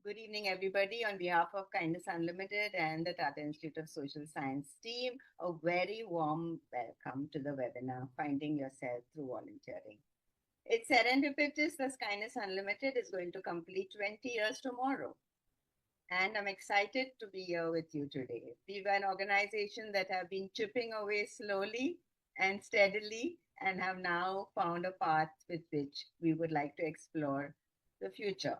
Good evening, everybody. On behalf of Kindness Unlimited and the Tata Institute of Social Science team, a very warm welcome to the webinar, Finding Yourself Through Volunteering. It's serendipitous that Kindness Unlimited is going to complete 20 years tomorrow. And I'm excited to be here with you today. We're an organization that have been chipping away slowly and steadily and have now found a path with which we would like to explore the future.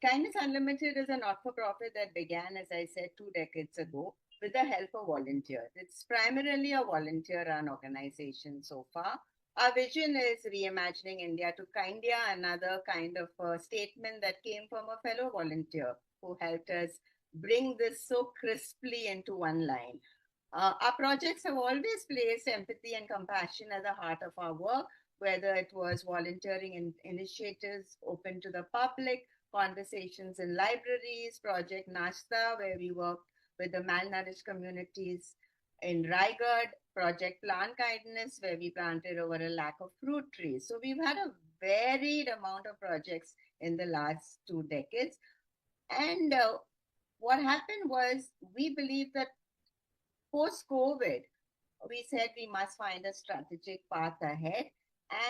Kindness Unlimited is a not for profit that began, as I said, 2 decades ago with the help of volunteers. It's primarily a volunteer run organization so far. Our vision is reimagining India to Kindia, another kind of statement that came from a fellow volunteer who helped us bring this so crisply into one line. Our projects have always placed empathy and compassion at the heart of our work, whether it was volunteering in initiatives open to the public, conversations in libraries, Project Nashta, where we worked with the malnourished communities in Raigad, Project Plant Kindness, where we planted over a lakh of fruit trees. So we've had a varied amount of projects in the last 2 decades. And what happened was we believe that post COVID, we said we must find a strategic path ahead.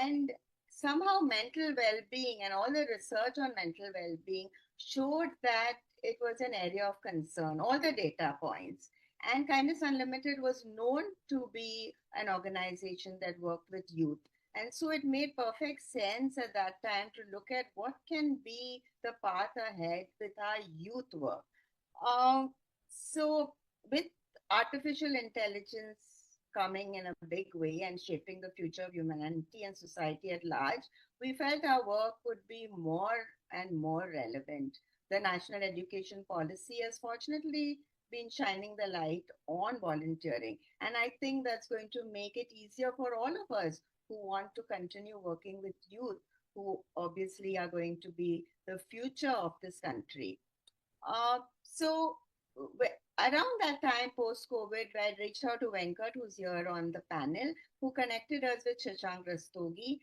And somehow, mental well being and all the research on mental well being showed that it was an area of concern, all the data points. And Kindness Unlimited was known to be an organization that worked with youth. And so it made perfect sense at that time to look at what can be the path ahead with our youth work. Um, so, with artificial intelligence coming in a big way and shaping the future of humanity and society at large, we felt our work would be more and more relevant. The national education policy has fortunately been shining the light on volunteering, and I think that's going to make it easier for all of us who want to continue working with youth, who obviously are going to be the future of this country. Around that time, post COVID, I reached out to Venkat, who's here on the panel, who connected us with Shashank Rastogi,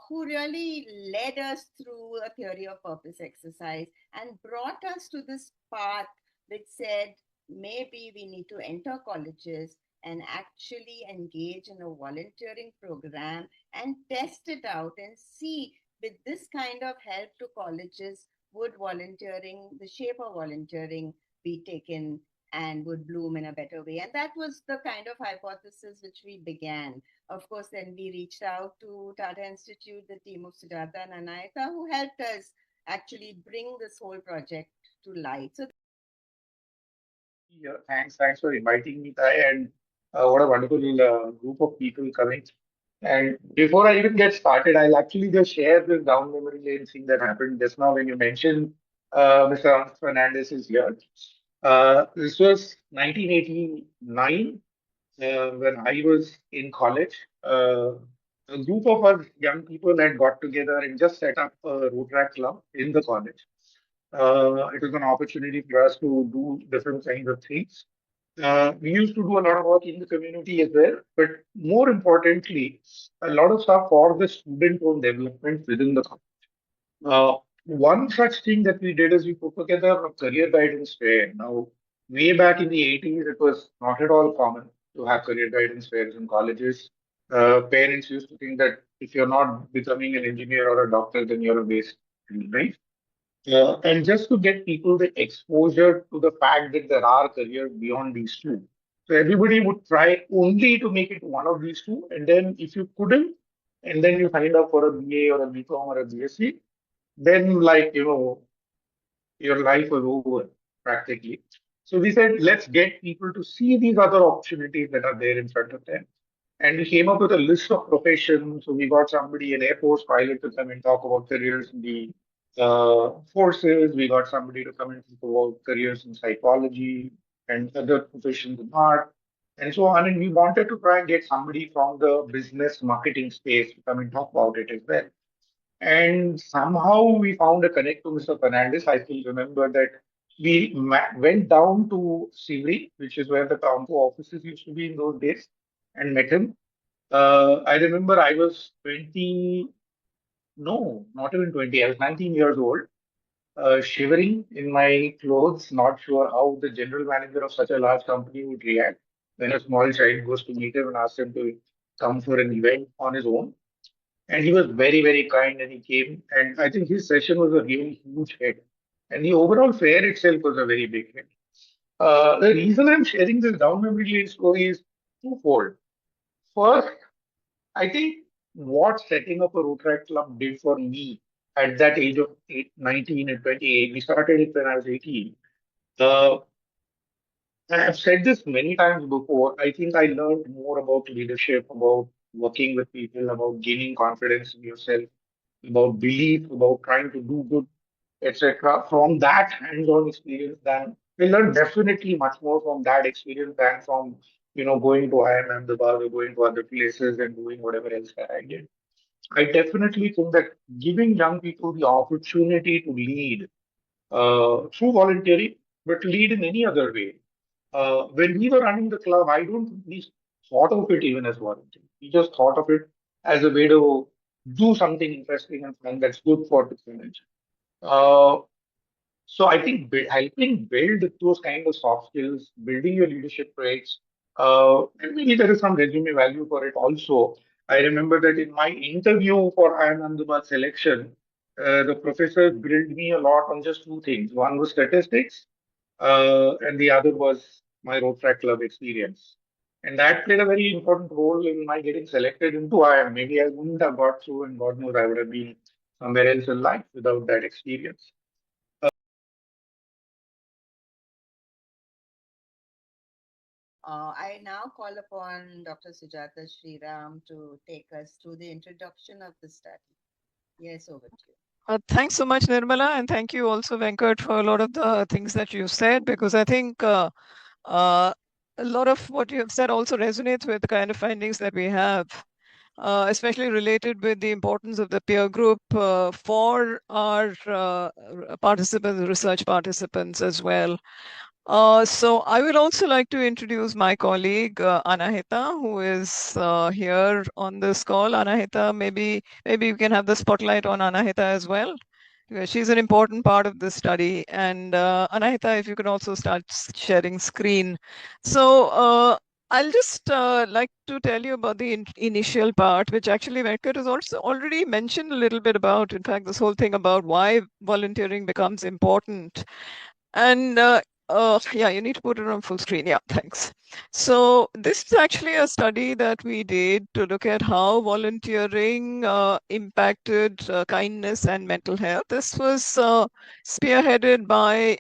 who really led us through a theory of purpose exercise and brought us to this path which said maybe we need to enter colleges and actually engage in a volunteering program and test it out and see with this kind of help to colleges would volunteering, the shape of volunteering, be taken and would bloom in a better way. And that was the kind of hypothesis which we began. Of course, then we reached out to Tata Institute, the team of Sujata and Anayata, who helped us actually bring this whole project to light. So, Yeah, thanks for inviting me, Ty, and what a wonderful group of people coming. And before I even get started, I'll actually just share this down memory lane thing that happened just now when you mentioned Mr. Ernst Fernandez is here. This was 1989 when I was in college. A group of us young people had got together and just set up a Rotaract club in the college. It was an opportunity for us to do different kinds of things. We used to do a lot of work in the community as well, but more importantly, a lot of stuff for the student-owned development within the company. One such thing that we did is we put together a career guidance fair. Now, way back in the 80s, it was not at all common to have career guidance fairs in colleges. Parents used to think that if you're not becoming an engineer or a doctor, then you're a waste, right? And just to get people the exposure to the fact that there are careers beyond these two. So everybody would try only to make it one of these two. And then if you couldn't, and then you signed up for a BA or a BCom or a BSc, then your life was over practically. So we said, let's get people to see these other opportunities that are there in front of them. And we came up with a list of professions. So we got somebody, an Air Force pilot, to come and talk about careers in the forces. We got somebody to come and talk about careers in psychology and other professions in art and so on. And we wanted to try and get somebody from the business marketing space to come and talk about it as well. And somehow we found a connect to Mr. Fernandez. I still remember that we went down to Sivri, which is where the Townco offices used to be in those days, and met him. I remember I was 20, no, not even 20, I was 19 years old. shivering in my clothes, not sure how the general manager of such a large company would react when a small child goes to meet him and asks him to come for an event on his own. And he was very, very kind and he came. And I think his session was a really huge hit. And the overall fair itself was a very big hit. The reason I'm sharing this down memory lane story is twofold. First, I think what setting up a road track club did for me at that age of 19 and 28, we started it when I was 18. Uh, I have said this many times before. I think I learned more about leadership, about working with people, about gaining confidence in yourself, about belief, about trying to do good, etc. From that hands-on experience than we learn definitely much more from that experience than from going to IIM Ahmedabad or going to other places and doing whatever else that I did. I definitely think that giving young people the opportunity to lead through volunteering, but lead in any other way. When we were running the club, I don't think we thought of it even as volunteering. We just thought of it as a way to do something interesting and fun that's good for the community. Uh, so I think helping build those kind of soft skills, building your leadership traits, and maybe there is some resume value for it also. I remember that in my interview for IIM Ahmedabad selection, the professor grilled me a lot on just two things. One was statistics, and the other was my road track club experience. And that played a very important role in my getting selected into IIM. Maybe I wouldn't have got through, and God knows I would have been somewhere else in life without that experience. I now call upon Dr. Sujata Sriram to take us through the introduction of the study. Yes, over to you. Thanks so much, Nirmala, and thank you also, Venkat, for a lot of the things that you said, because I think uh, a lot of what you have said also resonates with the kind of findings that we have, especially related with the importance of the peer group for our participants, research participants as well. So I would also like to introduce my colleague Anahita, who is here on this call. Anahita, maybe you can have the spotlight on Anahita as well, because she's an important part of this study. And Anahita, if you could also start sharing screen. So I'll just like to tell you about the initial part, which actually Venkat has also already mentioned a little bit about. In fact, this whole thing about why volunteering becomes important. And yeah, you need to put it on full screen. Yeah, thanks. So this is actually a study that we did to look at how volunteering impacted kindness and mental health. This was spearheaded by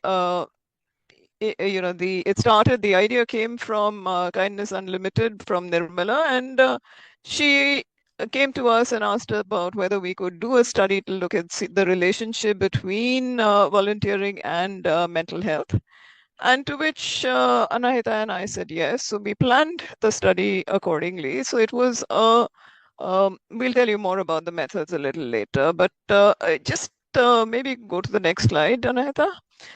it started, the idea came from Kindness Unlimited from Nirmala, and she came to us and asked about whether we could do a study to look at the relationship between volunteering and mental health. And to which Anahita and I said yes. So we planned the study accordingly. So it was we'll tell you more about the methods a little later, but just maybe go to the next slide, Anahita.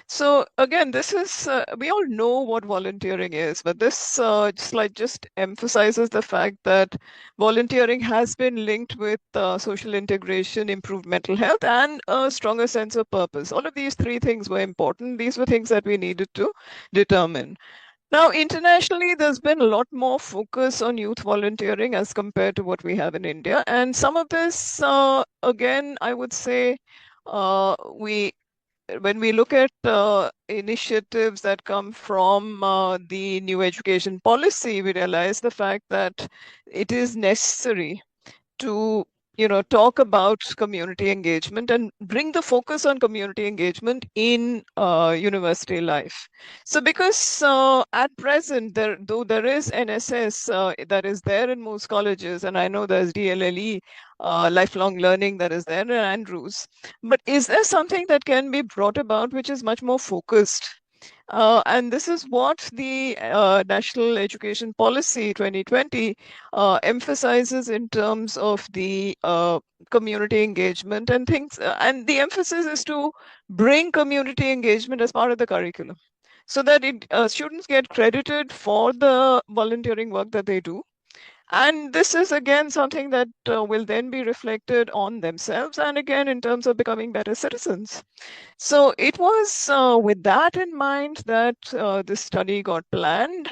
So again, this is, we all know what volunteering is, but this slide just emphasizes the fact that volunteering has been linked with social integration, improved mental health, and a stronger sense of purpose. All of these three things were important. These were things that we needed to determine. Now, internationally, there's been a lot more focus on youth volunteering as compared to what we have in India. And some of this, again, I would say, we when we look at initiatives that come from the new education policy, we realize the fact that it is necessary to talk about community engagement and bring the focus on community engagement in university life. So because at present, though there is NSS that is there in most colleges, and I know there's DLLE, lifelong learning, that is there in Andrews, but is there something that can be brought about which is much more focused? And this is what the National Education Policy 2020 emphasizes in terms of the community engagement and things. And the emphasis is to bring community engagement as part of the curriculum so that students get credited for the volunteering work that they do. And this is again something that will then be reflected on themselves and again in terms of becoming better citizens. So it was with that in mind that this study got planned.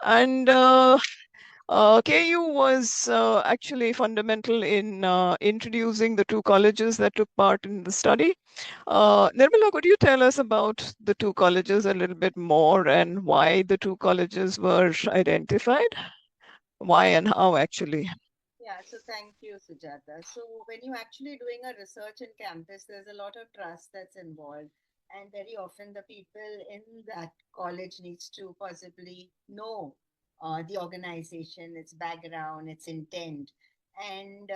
And KU was actually fundamental in introducing the two colleges that took part in the study. Nirmala, could you tell us about the two colleges a little bit more and why the two colleges were identified? Why and how, actually? Yeah, so thank you, Sujata. So when you're actually doing a research in campus, there's a lot of trust that's involved. And very often the people in that college needs to possibly know the organization, its background, its intent. And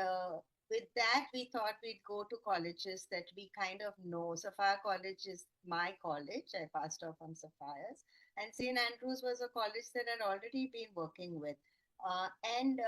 with that, we thought we'd go to colleges that we kind of know. Sapphire College is my college. I passed off from Sapphire's. And St. Andrews was a college that I'd already been working with. And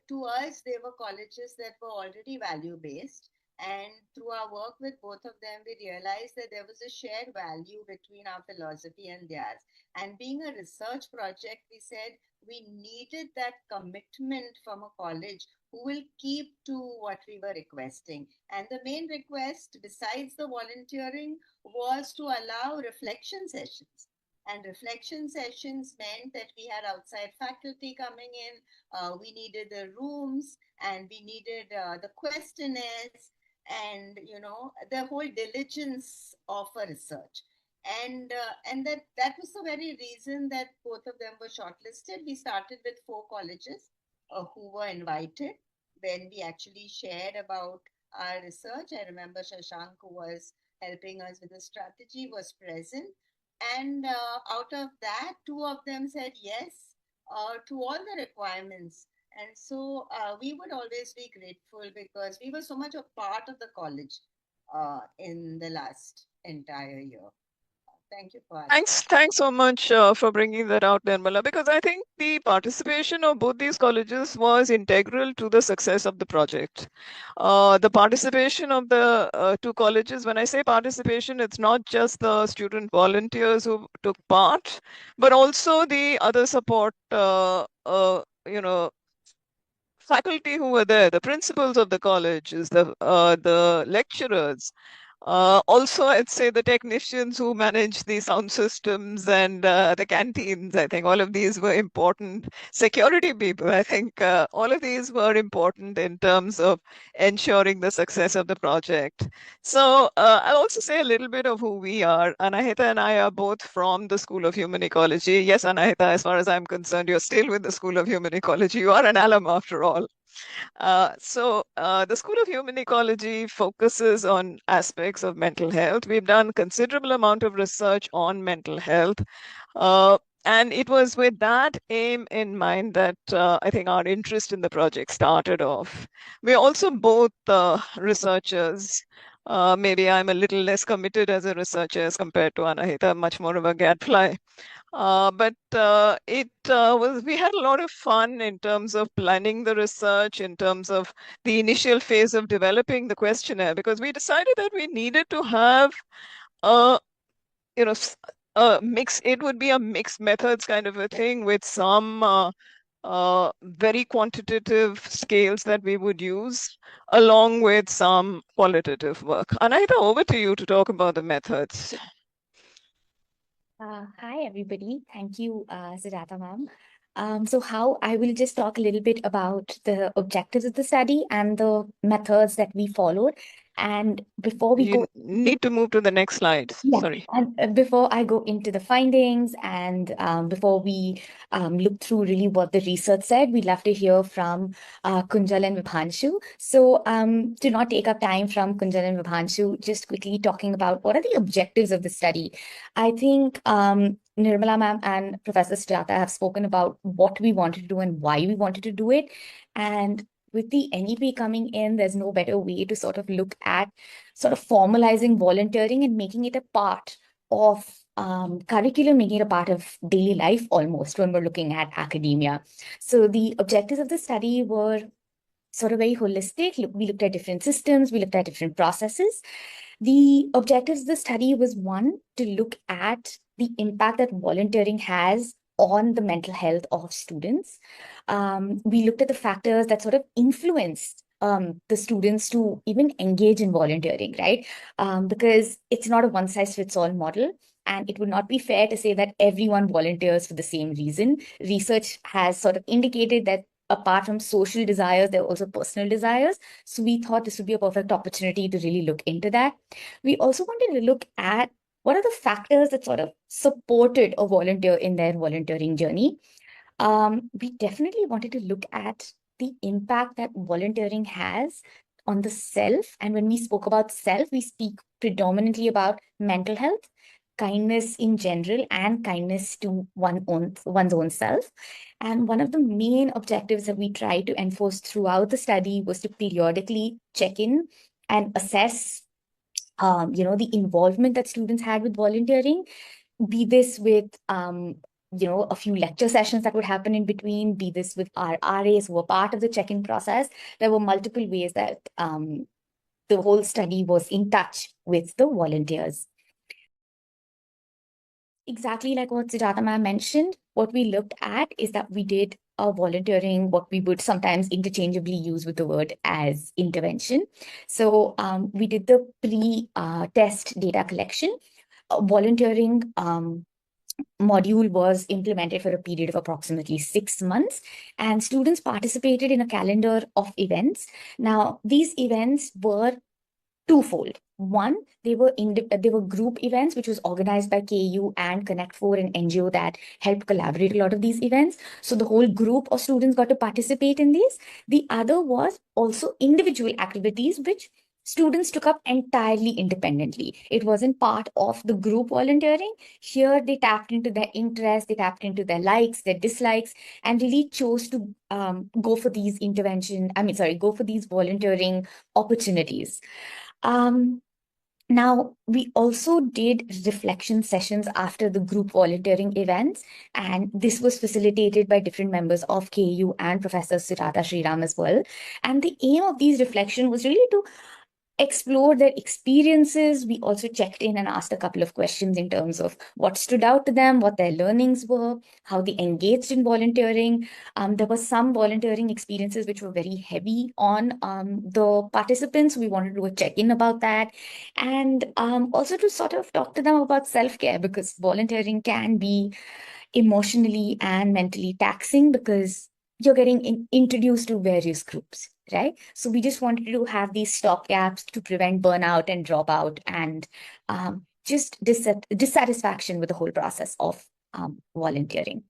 to us, they were colleges that were already value based. And through our work with both of them, we realized that there was a shared value between our philosophy and theirs. And being a research project, we said we needed that commitment from a college who will keep to what we were requesting. And the main request, besides the volunteering, was to allow reflection sessions. And reflection sessions meant that we had outside faculty coming in, we needed the rooms, and we needed the questionnaires, and the whole diligence of a research. And that was the very reason that both of them were shortlisted. We started with four colleges who were invited. When we actually shared about our research, I remember Shashank, who was helping us with the strategy, was present. And out of that, two of them said yes to all the requirements. And so we would always be grateful because we were so much a part of the college in the last entire year. Thank you for asking. Thanks so much for bringing that out, Nirmala, because I think the participation of both these colleges was integral to the success of the project. The participation of the two colleges, when I say participation, it's not just the student volunteers who took part, but also the other support, faculty who were there, the principals of the colleges, the lecturers, also, I'd say the technicians who manage the sound systems and the canteens. I think all of these were important. Security people, I think all of these were important in terms of ensuring the success of the project. So I'll also say a little bit of who we are. Anahita and I are both from the School of Human Ecology. Yes, Anahita, as far as I'm concerned, you're still with the School of Human Ecology. You are an alum after all. The School of Human Ecology focuses on aspects of mental health. We've done considerable amount of research on mental health. Uh, and it was with that aim in mind that I think our interest in the project started off. We're also both researchers. Maybe I'm a little less committed as a researcher as compared to Anahita, much more of a gadfly. We had a lot of fun in terms of planning the research, in terms of the initial phase of developing the questionnaire, because we decided that we needed to have a, a mix. It would be a mixed methods kind of a thing with some very quantitative scales that we would use, along with some qualitative work. Anaita, over to you to talk about the methods. Hi, everybody. Thank you, Sujata ma'am. So how I will just talk a little bit about the objectives of the study and the methods that we followed. And before we You go, need to move to the next slide. yeah, Sorry. and before I go into the findings and before we look through really what the research said, we'd love to hear from Kunjal and Vibhanshu. So to not take up time from Kunjal and Vibhanshu, just quickly talking about what are the objectives of the study. I think Nirmala ma'am and Professor Sujata have spoken about what we wanted to do and why we wanted to do it. And with the NEP coming in, there's no better way to sort of look at sort of formalizing volunteering and making it a part of curriculum, making it a part of daily life almost when we're looking at academia. So the objectives of the study were sort of very holistic. We looked at different systems, we looked at different processes. The objectives of the study was one, to look at the impact that volunteering has on the mental health of students. We looked at the factors that sort of influenced the students to even engage in volunteering, right? Because it's not a one-size-fits-all model. And it would not be fair to say that everyone volunteers for the same reason. Research has sort of indicated that apart from social desires, there are also personal desires. So we thought this would be a perfect opportunity to really look into that. We also wanted to look at what are the factors that sort of supported a volunteer in their volunteering journey. We definitely wanted to look at the impact that volunteering has on the self. And when we spoke about self, we speak predominantly about mental health, kindness in general, and kindness to one's own self. And one of the main objectives that we tried to enforce throughout the study was to periodically check in and assess the involvement that students had with volunteering, be this with a few lecture sessions that would happen in between, be this with our RAs who were part of the check-in process. There were multiple ways that the whole study was in touch with the volunteers. Exactly like what Sujata ma'am mentioned, what we looked at is that we did a volunteering, what we would sometimes interchangeably use with the word as intervention. So we did the pre-test data collection. Volunteering module was implemented for a period of approximately 6 months, and students participated in a calendar of events. Now, these events were twofold. One, they were group events, which was organized by KU and Connect 4, an NGO that helped collaborate a lot of these events. So the whole group of students got to participate in these. The other was also individual activities, which students took up entirely independently. It wasn't part of the group volunteering. Here, they tapped into their interests, they tapped into their likes, their dislikes, and really chose to go for these go for these volunteering opportunities. Now, we also did reflection sessions after the group volunteering events, and this was facilitated by different members of KU and Professor Sirata Sriram as well. And the aim of these reflection was really to explore their experiences. We also checked in and asked a couple of questions in terms of what stood out to them, what their learnings were, how they engaged in volunteering. There were some volunteering experiences which were very heavy on the participants. We wanted to do a check-in about that. And also to sort of talk to them about self-care, because volunteering can be emotionally and mentally taxing because you're getting introduced to various groups, right? So we just wanted to have these stopgaps to prevent burnout and dropout and just dissatisfaction with the whole process of volunteering.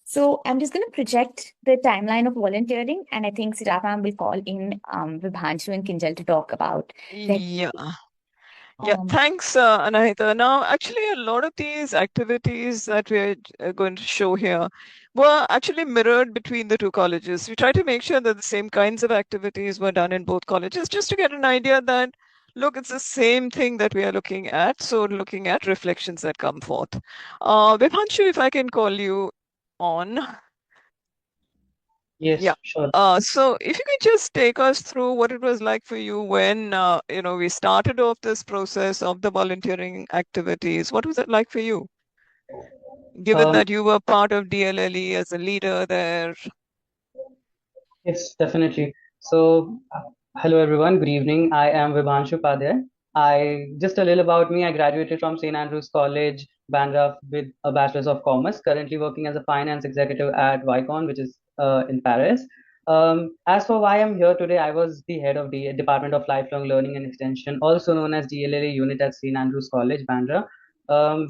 So I'm just going to project the timeline of volunteering, and I think Sirapam will call in Vibhanshu and Kinjal to talk about their. Yeah. Yeah, thanks, Anahita. Now, actually, a lot of these activities that we're going to show here were actually mirrored between the two colleges. We try to make sure that the same kinds of activities were done in both colleges, just to get an idea that, look, it's the same thing that we are looking at. So, looking at reflections that come forth. Vibhanshu, if I can call you on. Yes, Yeah. sure. So if you could just take us through what it was like for you when we started off this process of the volunteering activities. What was it like for you, given Um, that you were part of DLLE as a leader there? yes, definitely. So, hello everyone. Good evening. I am Vibhanshu Padhyay. I just a little about me. I graduated from St. Andrews College, Bandra, with a Bachelor's of Commerce. Currently working as a finance executive at Vicon, which is in Paris. As for why I'm here today, I was the head of the Department of Lifelong Learning and Extension, also known as DLLA unit at St. Andrews College, Bandra,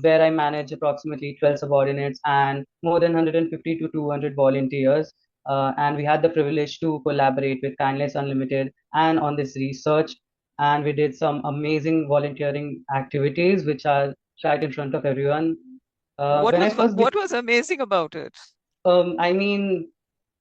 where I manage approximately 12 subordinates and more than 150 to 200 volunteers. And we had the privilege to collaborate with Kindness Unlimited and on this research. And we did some amazing volunteering activities, which are right in front of everyone. What When I was first what was amazing about it? I mean,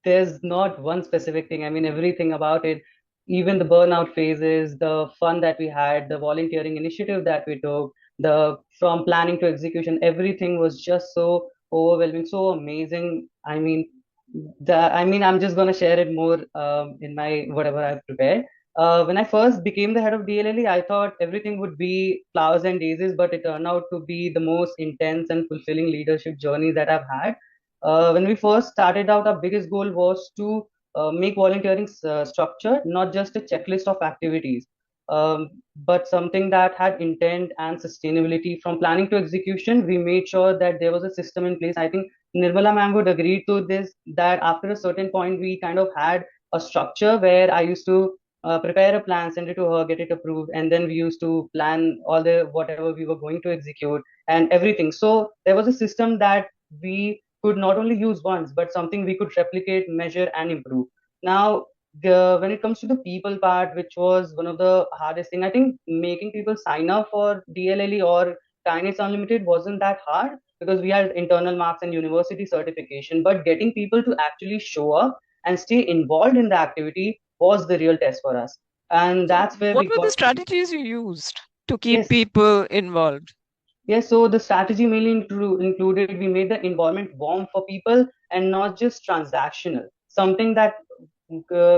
there's not one specific thing. I mean, everything about it, even the burnout phases, the fun that we had, the volunteering initiative that we took, the from planning to execution, everything was just so overwhelming, so amazing. I'm just gonna share it more in my whatever I've prepared. When I first became the head of DLLE, I thought everything would be flowers and daisies, but it turned out to be the most intense and fulfilling leadership journey that I've had. When we first started out, our biggest goal was to make volunteering structured, not just a checklist of activities, but something that had intent and sustainability. From planning to execution, we made sure that there was a system in place. I think Nirmala ma'am would agree to this, that after a certain point, we kind of had a structure where I used to prepare a plan, send it to her, get it approved, and then we used to plan all the whatever we were going to execute and everything. So there was a system that we could not only use once, but something we could replicate, measure, and improve. Now, when it comes to the people part, which was one of the hardest thing, I think making people sign up for DLLE or Kindness Unlimited wasn't that hard because we had internal marks and university certification. But getting people to actually show up and stay involved in the activity was the real test for us. And So, that's where what we were the got. strategies you used to keep Yes. people involved? Yes, so the strategy mainly included we made the environment warm for people and not just transactional. Something that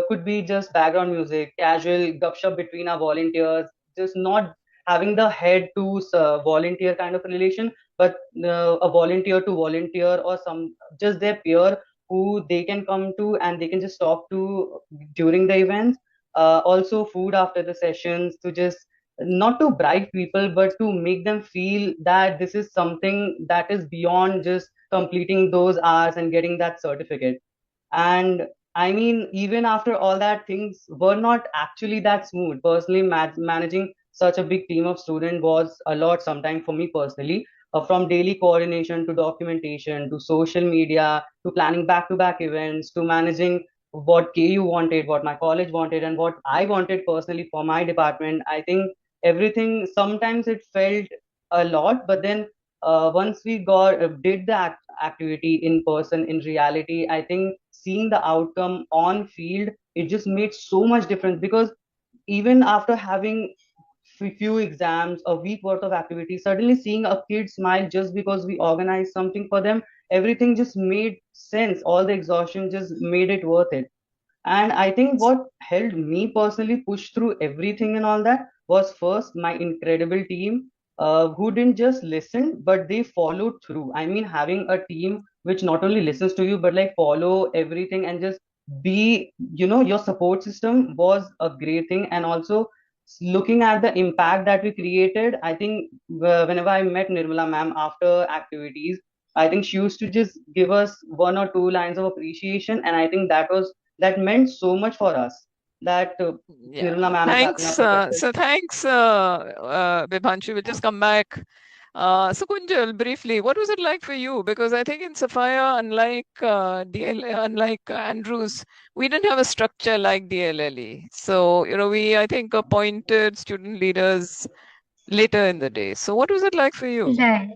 could be just background music, casual gupshup between our volunteers, just not having the head to volunteer kind of relation, but a volunteer to volunteer or some just their peer who they can come to and they can just talk to during the events. Also, food after the sessions to just not to bribe people, but to make them feel that this is something that is beyond just completing those hours and getting that certificate. And I mean, even after all that, things were not actually that smooth. Personally, managing such a big team of students was a lot sometimes for me personally. From daily coordination to documentation to social media to planning back-to-back events to managing what KU wanted, what my college wanted, and what I wanted personally for my department. I think everything sometimes it felt a lot, but then once we got did the activity in person in reality, I think seeing the outcome on field, it just made so much difference because even after having few exams, a week worth of activity, suddenly seeing a kid smile just because we organized something for them, everything just made sense. All the exhaustion just made it worth it. And I think what helped me personally push through everything and all that was first my incredible team who didn't just listen, but they followed through. I mean, having a team which not only listens to you, but like follow everything and just be, your support system was a great thing. And also looking at the impact that we created, I think whenever I met Nirmala ma'am after activities, I think she used to just give us one or two lines of appreciation. And I think that meant so much for us that Yeah. Nirmala ma'am is having a Thanks. professor. Thanks, Vibhanshu. We'll just come back. So Kunjal, briefly, what was it like for you? Because I think in Sapphire, unlike unlike Andrews, we didn't have a structure like DLLE. So, we, I think, appointed student leaders later in the day. So what was it like for you? Right.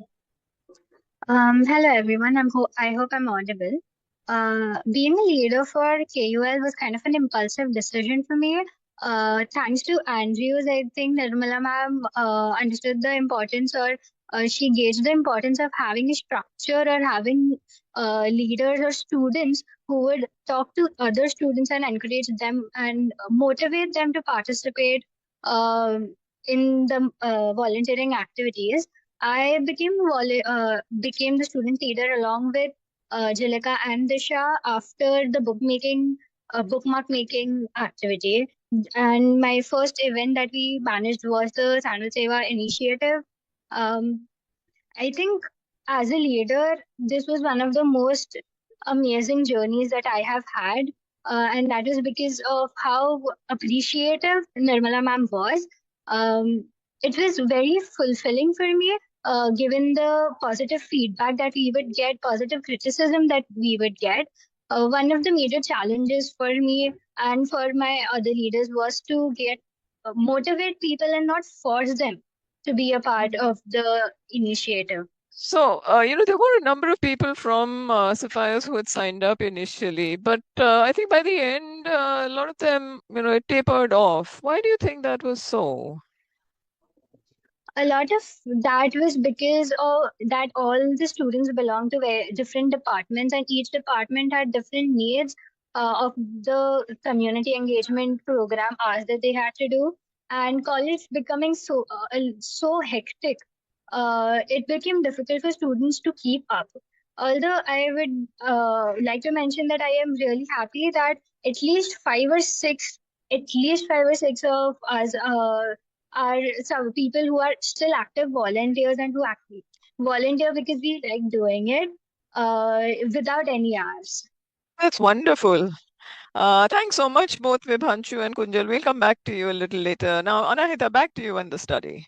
Hello everyone. I hope I'm audible. Being a leader for KUL was kind of an impulsive decision for me. Thanks to Andrews, I think Nirmala ma'am understood the importance, or she gauged the importance of having a structure or having leaders or students who would talk to other students and encourage them and motivate them to participate in the volunteering activities. I became the student leader along with Jalika and Disha after the bookmark making activity. And my first event that we managed was the Sandal Seva initiative. Um, I think as a leader, this was one of the most amazing journeys that I have had. And that is because of how appreciative Nirmala ma'am was. Um, it was very fulfilling for me, given the positive feedback that we would get, positive criticism that we would get. One of the major challenges for me and for my other leaders was to get motivate people and not force them to be a part of the initiative. So, there were a number of people from Sapphires who had signed up initially, but I think by the end, a lot of them, it tapered off. Why do you think that was so? A lot of that was because of that all the students belong to different departments, and each department had different needs of the community engagement program as that they had to do. And college becoming so hectic, it became difficult for students to keep up. Although I would like to mention that I am really happy that at least five or six of us are some people who are still active volunteers and who actually volunteer because we like doing it without any hours. That's wonderful. Thanks so much, both Vibhanshu and Kunjal. We'll come back to you a little later. Now, Anahita, back to you and the study.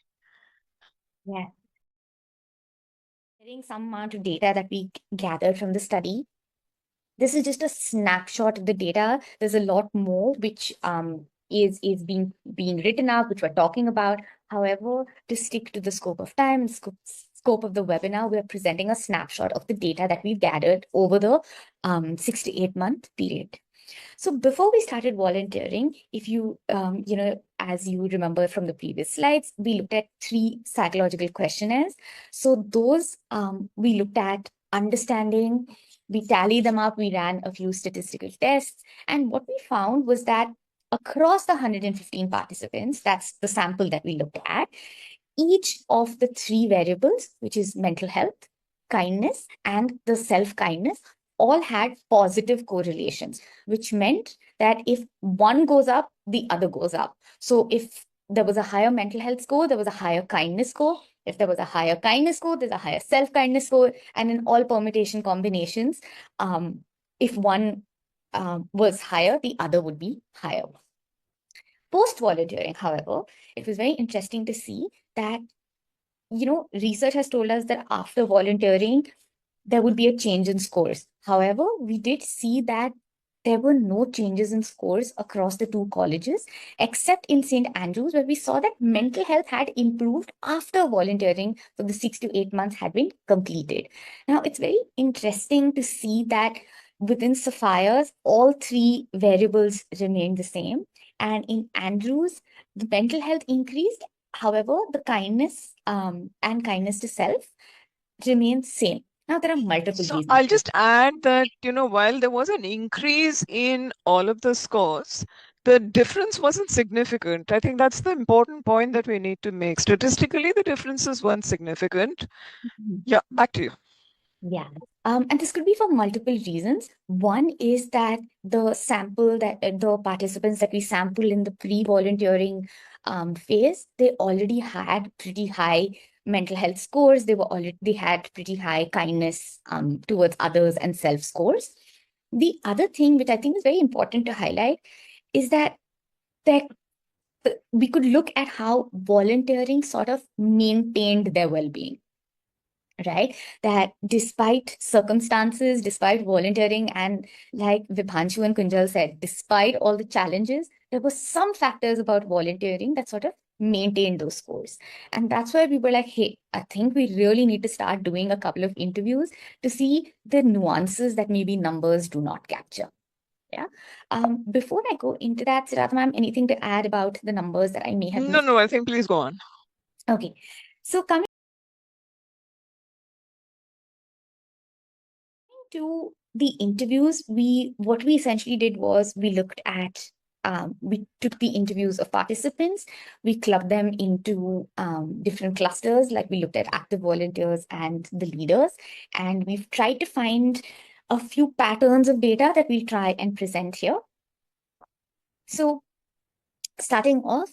Yeah. Sharing some amount of data that we gathered from the study. This is just a snapshot of the data. There's a lot more which is being written up, which we're talking about. However, to stick to the scope of time, scope of the webinar, we're presenting a snapshot of the data that we've gathered over the 6 to 8 month period. So before we started volunteering, if you, as you remember from the previous slides, we looked at 3 psychological questionnaires. So those we looked at understanding, we tallied them up, we ran a few statistical tests. And what we found was that across the 115 participants, that's the sample that we looked at, each of the 3 variables, which is mental health, kindness, and the self-kindness, all had positive correlations, which meant that if one goes up, the other goes up. So if there was a higher mental health score, there was a higher kindness score. If there was a higher kindness score, there's a higher self-kindness score. And in all permutation combinations, if one was higher, the other would be higher. Post-volunteering, however, it was very interesting to see that, research has told us that after volunteering, there would be a change in scores. However, we did see that there were no changes in scores across the 2 colleges, except in St. Andrews, where we saw that mental health had improved after volunteering for the 6 to 8 months had been completed. Now, it's very interesting to see that within Sapphires, all 3 variables remained the same. And in Andrews, the mental health increased. However, the kindness and kindness to self remains same. Now, there are multiple So reasons. I'll just add that, while there was an increase in all of the scores, the difference wasn't significant. I think that's the important point that we need to make. Statistically, the differences weren't significant. Yeah, back to you. Yeah. And this could be for multiple reasons. One is that the sample that the participants that we sampled in the pre-volunteering phase, they already had pretty high mental health scores. They had pretty high kindness towards others and self scores. The other thing, which I think is very important to highlight, is that there we could look at how volunteering sort of maintained their well-being, right? That despite circumstances, despite volunteering, and like Vibhanshu and Kunjal said, despite all the challenges, there were some factors about volunteering that sort of maintained those scores. And that's why we were like, hey, I think we really need to start doing a couple of interviews to see the nuances that maybe numbers do not capture. Yeah. Before I go into that, Siddhartha ma'am, anything to add about the numbers that I may have missed? No, I think please go on. Okay. So coming to the interviews, what we essentially did was we looked at we took the interviews of participants, we clubbed them into different clusters, like we looked at active volunteers and the leaders, and we've tried to find a few patterns of data that we'll try and present here. So starting off,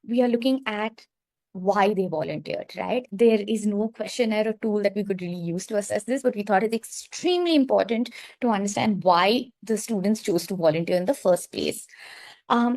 we are looking at why they volunteered, right? There is no questionnaire or tool that we could really use to assess this, but we thought it's extremely important to understand why the students chose to volunteer in the first place.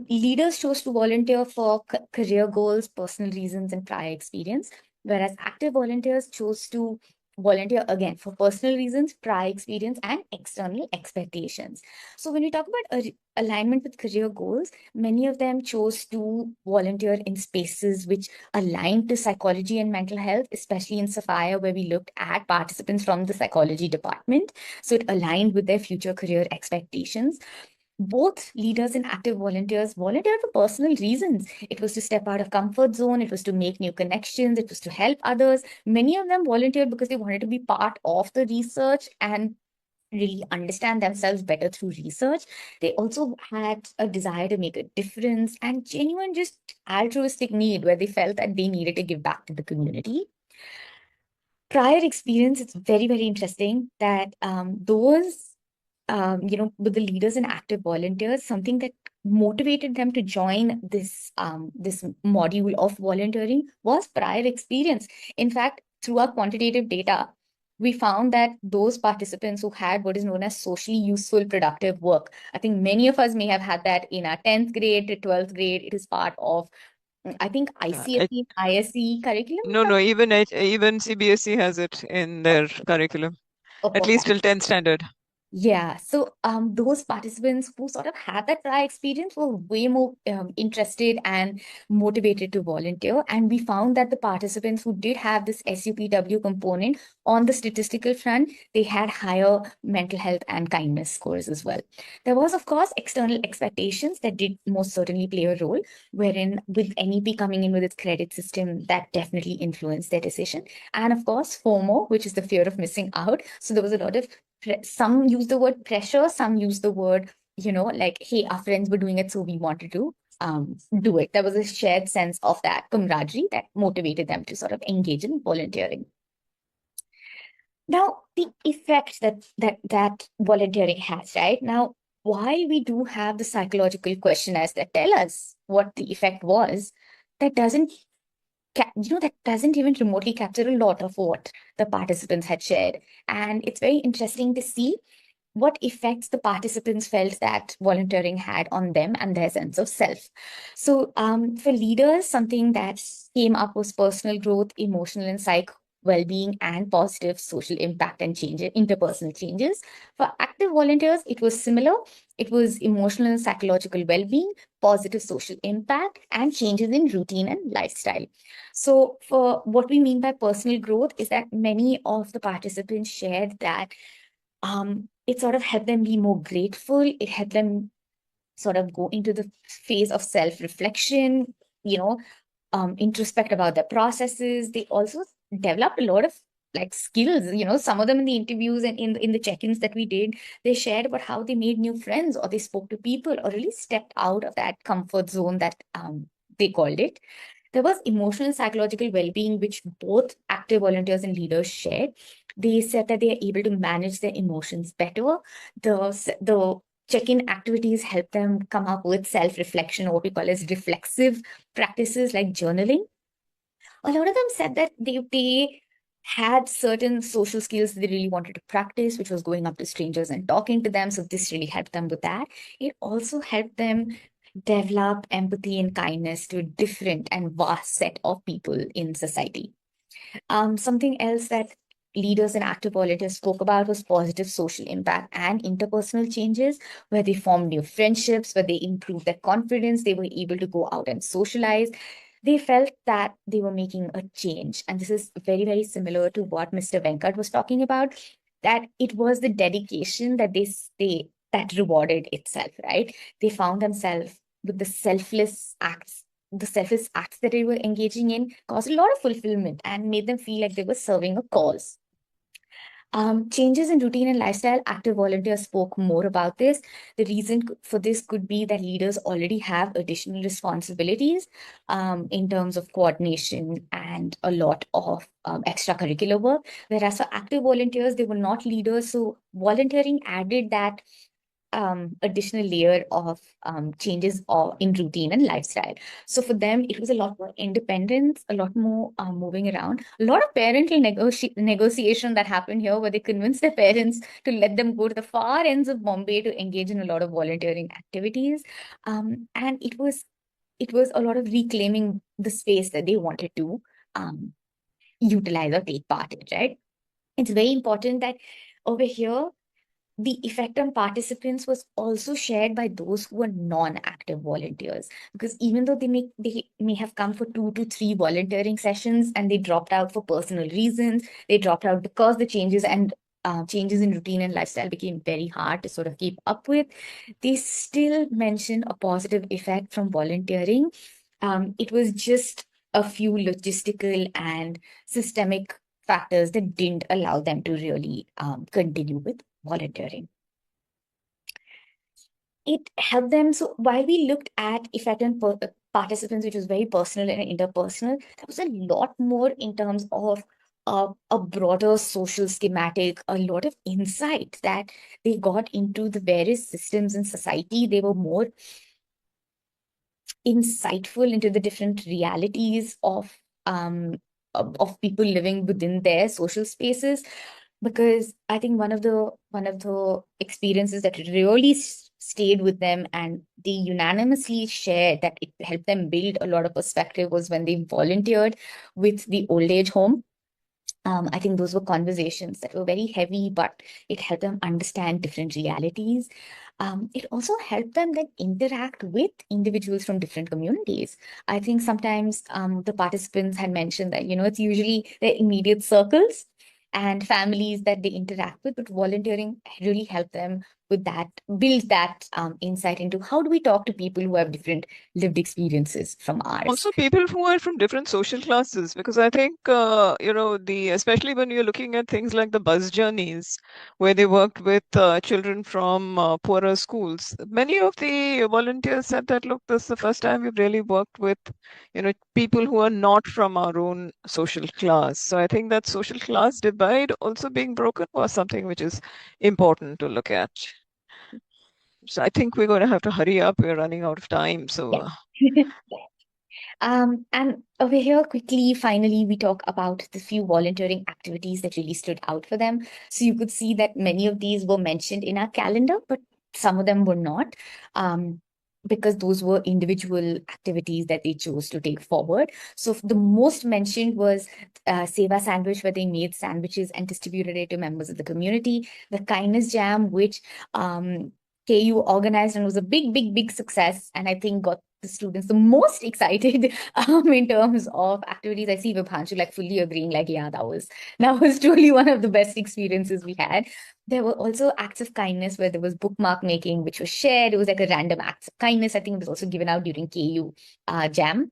Leaders chose to volunteer for career goals, personal reasons, and prior experience, whereas active volunteers chose to volunteer again for personal reasons, prior experience, and external expectations. So when we talk about alignment with career goals, many of them chose to volunteer in spaces which aligned to psychology and mental health, especially in Sapphire, where we looked at participants from the psychology department. So it aligned with their future career expectations. Both leaders and active volunteers volunteered for personal reasons. It was to step out of comfort zone. It was to make new connections. It was to help others. Many of them volunteered because they wanted to be part of the research and really understand themselves better through research. They also had a desire to make a difference and genuine, just altruistic need where they felt that they needed to give back to the community. prior experience, it's very, very interesting that those, with the leaders and active volunteers, something that motivated them to join this module of volunteering was prior experience. In fact, through our quantitative data, we found that those participants who had what is known as socially useful productive work, I think many of us may have had that in our 10th grade to 12th grade. It is part of, I think, ICSE, ISE curriculum. No, even CBSE has it in their curriculum, Oh, at least till 10th standard. yeah, so those participants who sort of had that prior experience were way more interested and motivated to volunteer. And we found that the participants who did have this SUPW component on the statistical front, they had higher mental health and kindness scores as well. There was, of course, external expectations that did most certainly play a role, wherein with NEP coming in with its credit system, that definitely influenced their decision. And of course, FOMO, which is the fear of missing out. So there was a lot of some use the word pressure, some use the word, like, hey, our friends were doing it, so we wanted to do it. There was a shared sense of that camaraderie that motivated them to sort of engage in volunteering. Now, the effect that volunteering has, right? Now, while we do have the psychological questionnaires that tell us what the effect was, that doesn't that doesn't even remotely capture a lot of what the participants had shared. And it's very interesting to see what effects the participants felt that volunteering had on them and their sense of self. So for leaders, something that came up was personal growth, emotional and psych well-being, and positive social impact and change, interpersonal changes. For active volunteers, it was similar. It was emotional and psychological well-being, positive social impact, and changes in routine and lifestyle. So for what we mean by personal growth is that many of the participants shared that it sort of helped them be more grateful. It helped them sort of go into the phase of self-reflection, introspect about their processes. They also developed a lot of like skills, some of them in the interviews and in the check-ins that we did, they shared about how they made new friends or they spoke to people or really stepped out of that comfort zone that they called it. There was emotional and psychological well-being, which both active volunteers and leaders shared. They said that they are able to manage their emotions better. The check-in activities help them come up with self-reflection, or what we call as reflexive practices like journaling. A lot of them said that they had certain social skills they really wanted to practice, which was going up to strangers and talking to them. So this really helped them with that. It also helped them develop empathy and kindness to a different and vast set of people in society. Something else that leaders and active volunteers spoke about was positive social impact and interpersonal changes, where they formed new friendships, where they improved their confidence, they were able to go out and socialize. They felt that they were making a change. And this is very, very similar to what Mr. Venkat was talking about, that it was the dedication that they that rewarded itself, right? They found themselves with the selfless acts that they were engaging in caused a lot of fulfillment and made them feel like they were serving a cause. Changes in routine and lifestyle, active volunteers spoke more about this. The reason for this could be that leaders already have additional responsibilities in terms of coordination and a lot of extracurricular work. Whereas for active volunteers, they were not leaders. So volunteering added that additional layer of changes in routine and lifestyle. So for them, it was a lot more independence, a lot more moving around, a lot of parental negotiation that happened here, where they convinced their parents to let them go to the far ends of Bombay to engage in a lot of volunteering activities. And it was a lot of reclaiming the space that they wanted to utilize or take part in, right? It's very important that over here, the effect on participants was also shared by those who were non-active volunteers, because even though they may have come for 2 to 3 volunteering sessions and they dropped out for personal reasons, they dropped out because the changes in routine and lifestyle became very hard to sort of keep up with, they still mention a positive effect from volunteering. It was just a few logistical and systemic factors that didn't allow them to really continue with volunteering. It helped them. So while we looked at effect on participants, which was very personal and interpersonal, there was a lot more in terms of a broader social schematic, a lot of insight that they got into the various systems in society. They were more insightful into the different realities of people living within their social spaces, because I think one of the experiences that really stayed with them and they unanimously shared that it helped them build a lot of perspective was when they volunteered with the old age home. I think those were conversations that were very heavy, but it helped them understand different realities. It also helped them then interact with individuals from different communities. I think sometimes the participants had mentioned that, it's usually their immediate circles and families that they interact with, but volunteering really helped them with that, build that insight into how do we talk to people who have different lived experiences from ours. Also, people who are from different social classes, because I think, especially when you're looking at things like the bus journeys, where they worked with children from poorer schools, many of the volunteers said that, look, this is the first time we've really worked with, people who are not from our own social class. So I think that social class divide also being broken was something which is important to look at. So I think we're going to have to hurry up. We're running out of time. So Yeah. And over here, quickly, finally, we talk about the few volunteering activities that really stood out for them. So you could see that many of these were mentioned in our calendar, but some of them were not, because those were individual activities that they chose to take forward. So the most mentioned was Seva Sandwich, where they made sandwiches and distributed it to members of the community. The Kindness Jam, which KU organized and was a big, big, big success, and I think got the students the most excited in terms of activities. I see Vibhanshu like fully agreeing, like, yeah, that was truly one of the best experiences we had. There were also acts of kindness where there was bookmark making, which was shared. It was like a random acts of kindness. I think it was also given out during KU Jam.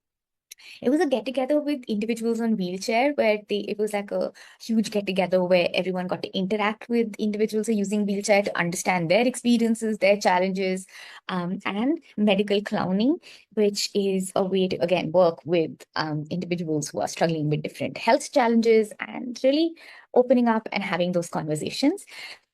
It was a get together with individuals on wheelchair where it was like a huge get together where everyone got to interact with individuals who are using wheelchair to understand their experiences, their challenges, and medical clowning, which is a way to again work with individuals who are struggling with different health challenges and really opening up and having those conversations.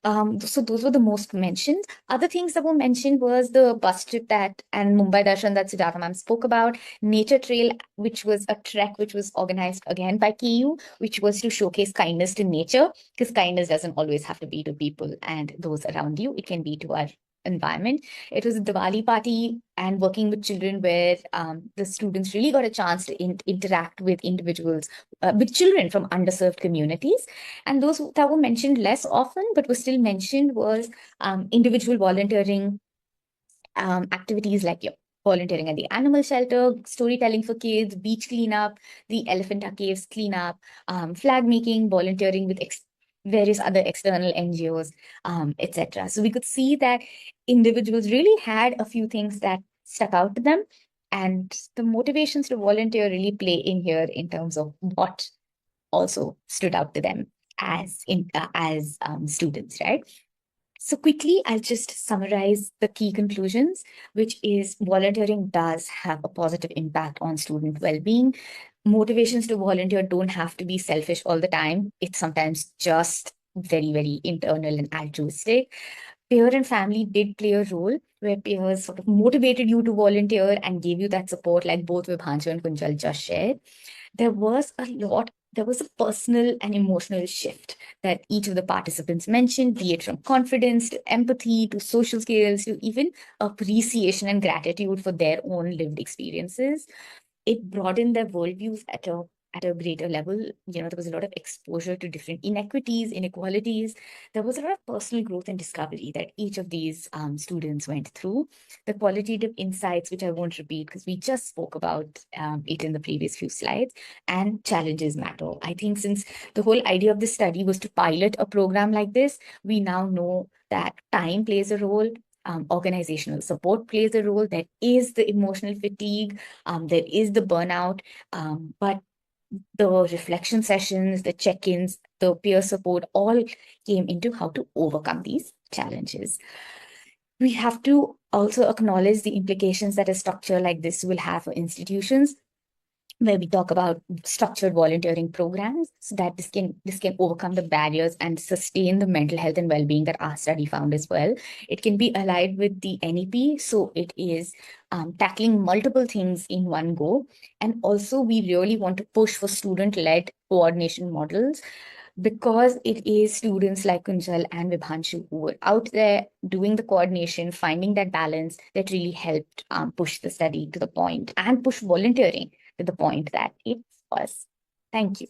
So those were the most mentioned. Other things that were mentioned was the bus trip that and Mumbai Darshan that Siddhartha ma'am spoke about, Nature Trail, which was a trek which was organized again by KU, which was to showcase kindness to nature, because kindness doesn't always have to be to people and those around you. It can be to our environment. It was a Diwali party and working with children where the students really got a chance to interact with individuals, with children from underserved communities. And those that were mentioned less often, but were still mentioned was individual volunteering activities like volunteering at the animal shelter, storytelling for kids, beach cleanup, the Elephanta Caves cleanup, flag making, volunteering with various other external NGOs, etc. So we could see that individuals really had a few things that stuck out to them. And the motivations to volunteer really play in here in terms of what also stood out to them as students, right? So quickly, I'll just summarize the key conclusions, which is volunteering does have a positive impact on student well-being. Motivations to volunteer don't have to be selfish all the time. It's sometimes just very, very internal and altruistic. Peer and family did play a role where peers sort of motivated you to volunteer and gave you that support, like both Vibhanshu and Kunjal just shared. There was a personal and emotional shift that each of the participants mentioned, be it from confidence to empathy to social skills to even appreciation and gratitude for their own lived experiences. It broadened their worldviews at a greater level. There was a lot of exposure to different inequities, inequalities. There was a lot of personal growth and discovery that each of these students went through. The qualitative insights, which I won't repeat because we just spoke about it in the previous few slides, and challenges matter. I think since the whole idea of this study was to pilot a program like this, we now know that time plays a role. Organizational support plays a role. There is the emotional fatigue, there is the burnout, but the reflection sessions, the check-ins, the peer support all came into how to overcome these challenges. We have to also acknowledge the implications that a structure like this will have for institutions. where we talk about structured volunteering programs so that this can overcome the barriers and sustain the mental health and well-being that our study found as well. It can be allied with the NEP, so it is tackling multiple things in one go. And also we really want to push for student-led coordination models, because it is students like Kunjal and Vibhanshu who were out there doing the coordination, finding that balance, that really helped push the study to the point and push volunteering to the point that it was. Thank you.